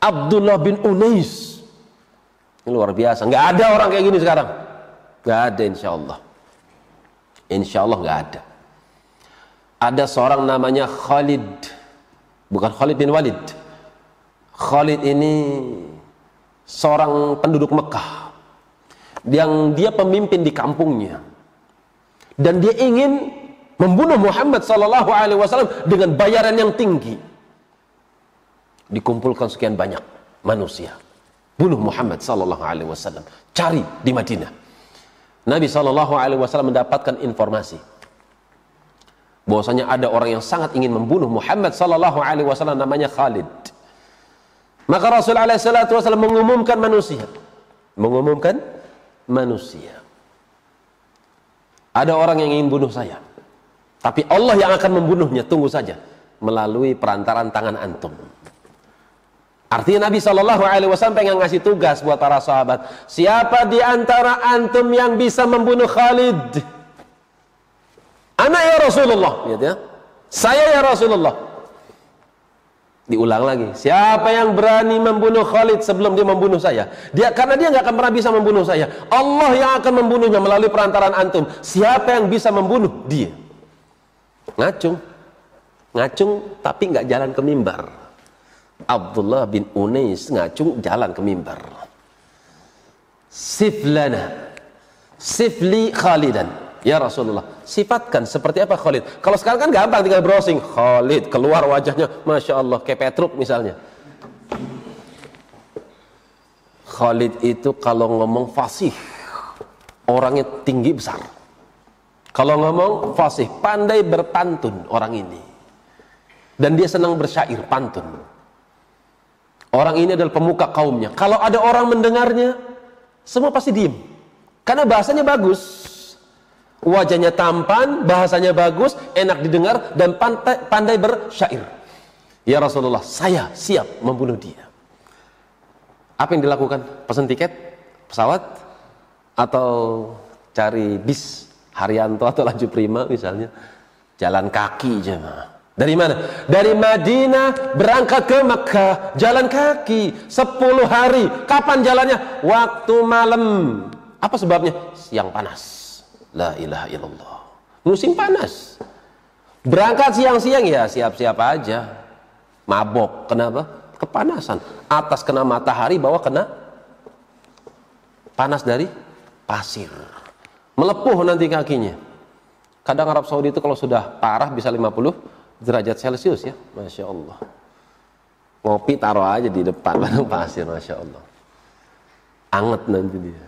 Abdullah bin Unais. Ini luar biasa. Nggak ada orang kayak gini sekarang. Nggak ada, insya Allah. Insya Allah nggak ada. Ada seorang namanya Khalid. Bukan Khalid bin Walid. Khalid ini seorang penduduk Mekah. Yang dia pemimpin di kampungnya. Dan dia ingin membunuh Muhammad SAW dengan bayaran yang tinggi. Dikumpulkan sekian banyak manusia, bunuh Muhammad SAW, cari di Madinah. Nabi SAW mendapatkan informasi bahwasanya ada orang yang sangat ingin membunuh Muhammad SAW, namanya Khalid. Maka Rasulullah SAW mengumumkan manusia, ada orang yang ingin bunuh saya, tapi Allah yang akan membunuhnya, tunggu saja, melalui perantaran tangan antum. Artinya Nabi SAW pengen ngasih tugas buat para sahabat. Siapa di antara antum yang bisa membunuh Khalid? Ana ya Rasulullah, lihat ya. Saya ya Rasulullah. Diulang lagi. Siapa yang berani membunuh Khalid sebelum dia membunuh saya? Karena dia nggak akan pernah bisa membunuh saya. Allah yang akan membunuhnya melalui perantaran antum. Siapa yang bisa membunuh dia? Ngacung, tapi nggak jalan ke mimbar. Abdullah bin Unais ngacung jalan ke mimbar. Siflana, sifli Khalidan, ya Rasulullah. Sifatkan seperti apa Khalid? Kalau sekarang kan gampang, tinggal browsing Khalid, keluar wajahnya, masya Allah, kayak Petruk misalnya. Khalid itu kalau ngomong fasih, orangnya tinggi besar. Kalau ngomong fasih, pandai berpantun orang ini. Dan dia senang bersyair, pantun. Orang ini adalah pemuka kaumnya. Kalau ada orang mendengarnya, semua pasti diem. Karena bahasanya bagus. Wajahnya tampan, bahasanya bagus, enak didengar, dan pandai bersyair. Ya Rasulullah, saya siap membunuh dia. Apa yang dilakukan? Pesan tiket? Pesawat? Atau cari bis Haryanto atau Laju Prima misalnya? Jalan kaki jemaah. Dari mana? Dari Madinah berangkat ke Mekah, jalan kaki 10 hari. Kapan jalannya? Waktu malam. Apa sebabnya? Siang panas. La ilaha illallah. Musim panas. Berangkat siang-siang ya siap-siap aja. Mabok. Kenapa? Kepanasan. Atas kena matahari, bawah kena panas dari pasir. Melepuh nanti kakinya. Kadang Arab Saudi itu kalau sudah parah bisa 50 derajat Celcius ya, masya Allah. Ngopi taruh aja di depan padang pasir, masya Allah. Anget nanti dia.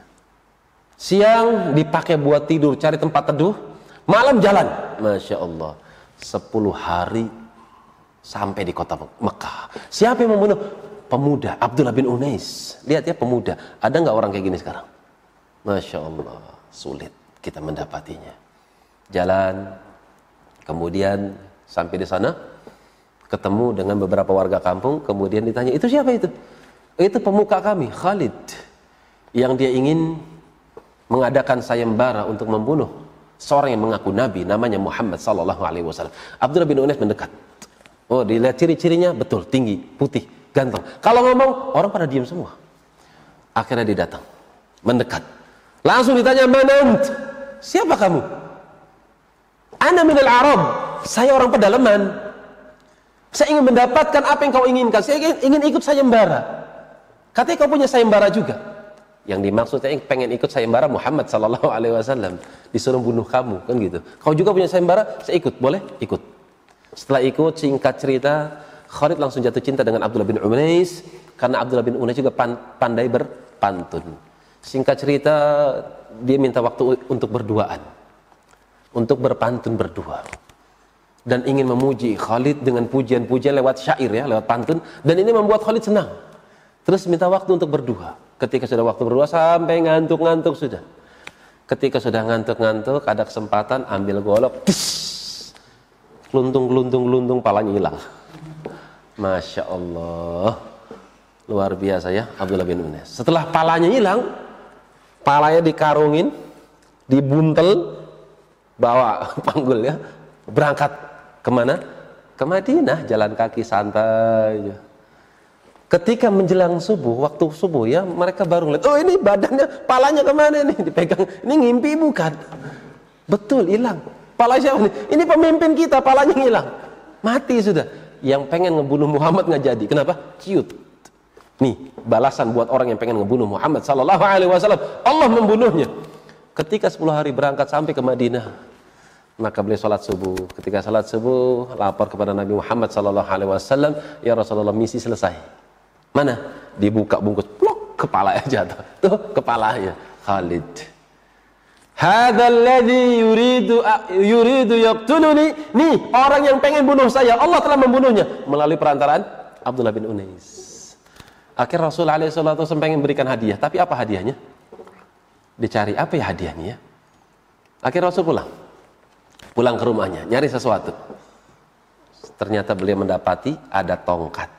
Siang dipakai buat tidur, cari tempat teduh. Malam jalan, masya Allah. 10 hari sampai di kota Mekah. Siapa yang membunuh? Pemuda Abdullah bin Unais. Lihat ya, pemuda. Ada nggak orang kayak gini sekarang? Masya Allah, sulit kita mendapatinya. Jalan, kemudian sampai di sana ketemu dengan beberapa warga kampung, kemudian ditanya, itu siapa itu? Itu pemuka kami, Khalid, yang dia ingin mengadakan sayembara untuk membunuh seorang yang mengaku nabi, namanya Muhammad SAW. Abdullah bin Unais mendekat. Oh, dilihat ciri-cirinya, betul, tinggi, putih, ganteng. Kalau ngomong, orang pada diam semua. Akhirnya dia datang, mendekat. Langsung ditanya, manant? Siapa kamu? Ana minal Arab. Saya orang pedalaman. Saya ingin mendapatkan apa yang kau inginkan. Saya ingin ikut sayembara. Katanya kau punya sayembara juga. Yang dimaksud saya pengen ikut sayembara Muhammad SAW. Disuruh bunuh kamu, kan gitu. Kau juga punya sayembara, saya ikut. Boleh? Ikut. Setelah ikut, singkat cerita, Khalid langsung jatuh cinta dengan Abdullah bin Unais. Karena Abdullah bin Unais juga pandai berpantun. Singkat cerita, dia minta waktu untuk berduaan. Untuk berpantun berdua. Dan ingin memuji Khalid dengan pujian-pujian lewat syair ya, lewat pantun. Dan ini membuat Khalid senang. Terus minta waktu untuk berdua. Ketika sudah waktu berdua sampai ngantuk-ngantuk sudah. Ketika sudah ngantuk-ngantuk, ada kesempatan ambil golok. Geluntung, palanya hilang. Masya Allah. Luar biasa ya Abdullah bin Unais. Setelah palanya hilang, palanya dikarungin, dibuntel, bawa panggul ya, berangkat kemana? Ke Madinah, jalan kaki santai. Ketika menjelang subuh, waktu subuh ya, mereka baru lihat, oh ini badannya, palanya kemana nih? Dipegang, ini ngimpi bukan? Betul, hilang. Pala siapa nih? Ini pemimpin kita, palanya hilang. Mati sudah. Yang pengen ngebunuh Muhammad nggak jadi. Kenapa? Cute. Nih, balasan buat orang yang pengen ngebunuh Muhammad sallallahu alaihi wasallam. Allah membunuhnya. Ketika 10 hari berangkat sampai ke Madinah, maka beliau salat subuh. Ketika salat subuh, lapor kepada Nabi Muhammad sallallahu alaihi wasallam, "Ya Rasulullah, misi selesai." Mana? Dibuka bungkus, plok, kepalanya jatuh. Tuh, kepalanya Khalid. Hadzal ladzi yuridu yaqtuluni. Nih, orang yang pengen bunuh saya, Allah telah membunuhnya melalui perantaraan Abdullah bin Unais. Akhir Rasulullah SAW pengen berikan hadiah, tapi apa hadiahnya? Dicari apa ya hadiahnya? Akhir Rasul pulang ke rumahnya, nyari sesuatu. Ternyata beliau mendapati ada tongkat.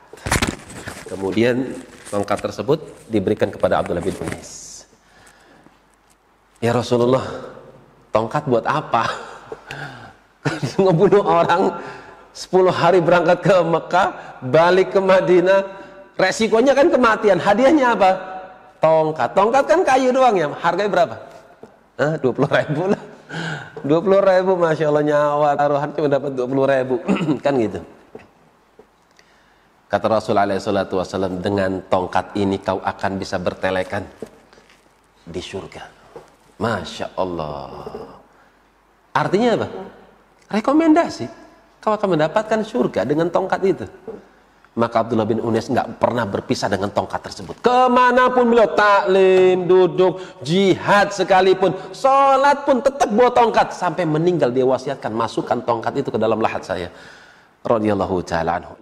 Kemudian tongkat tersebut diberikan kepada Abdullah bin Unais. Ya Rasulullah, tongkat buat apa? Ngebunuh orang 10 hari berangkat ke Mekah, balik ke Madinah, resikonya kan kematian. Hadiahnya apa? Tongkat. Tongkat kan kayu doang ya. Harganya berapa? 20.000 lah. 20.000, Masya Allah, nyawa taruhan cuma dapat 20.000. Kan gitu. Kata Rasulullah SAW, dengan tongkat ini kau akan bisa bertelekan di surga. Masya Allah. Artinya apa? Rekomendasi. Kau akan mendapatkan surga dengan tongkat itu. Maka Abdullah bin Unais nggak pernah berpisah dengan tongkat tersebut. Kemanapun beliau taklim, duduk, jihad sekalipun, sholat pun tetap bawa tongkat. Sampai meninggal dia wasiatkan, masukkan tongkat itu ke dalam lahat saya. Radhiyallahu ta'ala anhu.